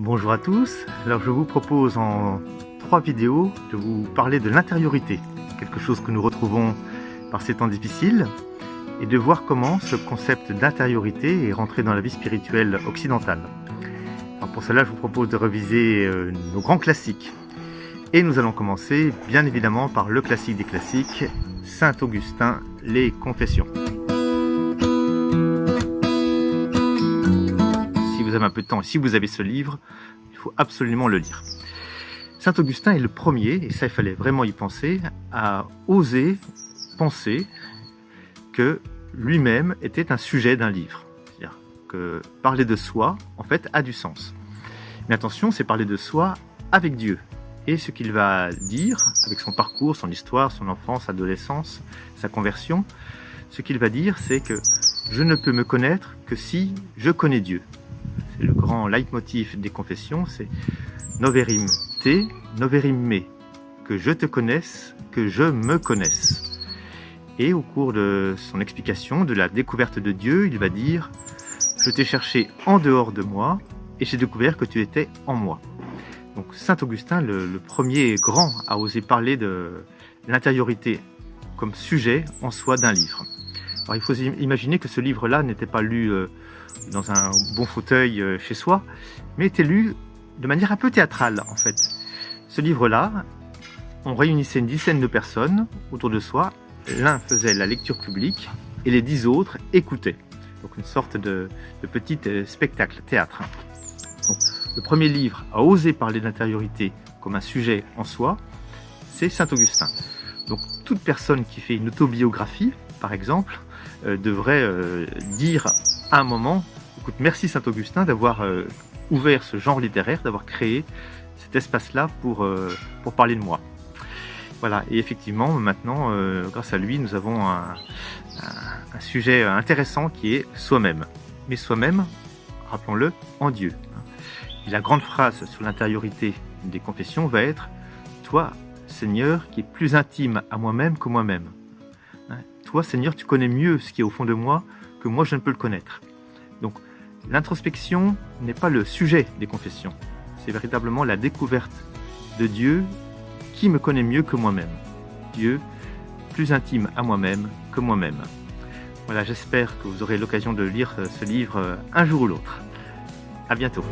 Bonjour à tous, alors je vous propose en 3 vidéos de vous parler de l'intériorité, quelque chose que nous retrouvons par ces temps difficiles, et de voir comment ce concept d'intériorité est rentré dans la vie spirituelle occidentale. Alors pour cela, je vous propose de reviser nos grands classiques. Et nous allons commencer bien évidemment par le classique des classiques, Saint Augustin, les Confessions. Si vous avez un peu de temps et si vous avez ce livre, il faut absolument le lire. Saint Augustin est le premier, et ça il fallait vraiment y penser, à oser penser que lui-même était un sujet d'un livre. C'est-à-dire que parler de soi, en fait, a du sens. Mais attention, c'est parler de soi avec Dieu. Et ce qu'il va dire, avec son parcours, son histoire, son enfance, adolescence, sa conversion, ce qu'il va dire, c'est que je ne peux me connaître que si je connais Dieu. C'est le grand leitmotiv des confessions, c'est noverim te, noverim me, que je te connaisse, que je me connaisse. Et au cours de son explication, de la découverte de Dieu, il va dire « Je t'ai cherché en dehors de moi et j'ai découvert que tu étais en moi ». Donc Saint Augustin, le premier grand à oser parler de l'intériorité comme sujet en soi d'un livre. Alors il faut imaginer que ce livre-là n'était pas lu dans un bon fauteuil chez soi, mais était lu de manière un peu théâtrale en fait. Ce livre-là, on réunissait une dizaine de personnes autour de soi, l'un faisait la lecture publique et les 10 autres écoutaient. Donc une sorte de petit spectacle, théâtre. Donc, le premier livre à oser parler d'intériorité comme un sujet en soi, c'est Saint Augustin. Donc toute personne qui fait une autobiographie, par exemple, devrait dire à un moment « Écoute, merci Saint Augustin d'avoir ouvert ce genre littéraire, d'avoir créé cet espace-là pour parler de moi ». Voilà, et effectivement, maintenant, grâce à lui, nous avons un sujet intéressant qui est soi-même. Mais soi-même, rappelons-le, en Dieu. Et la grande phrase sur l'intériorité des confessions va être « Toi, Seigneur, qui es plus intime à moi-même que moi-même. Toi, Seigneur, tu connais mieux ce qui est au fond de moi que moi, je ne peux le connaître. » Donc, l'introspection n'est pas le sujet des confessions. C'est véritablement la découverte de Dieu qui me connaît mieux que moi-même. Dieu, plus intime à moi-même que moi-même. Voilà, j'espère que vous aurez l'occasion de lire ce livre un jour ou l'autre. À bientôt.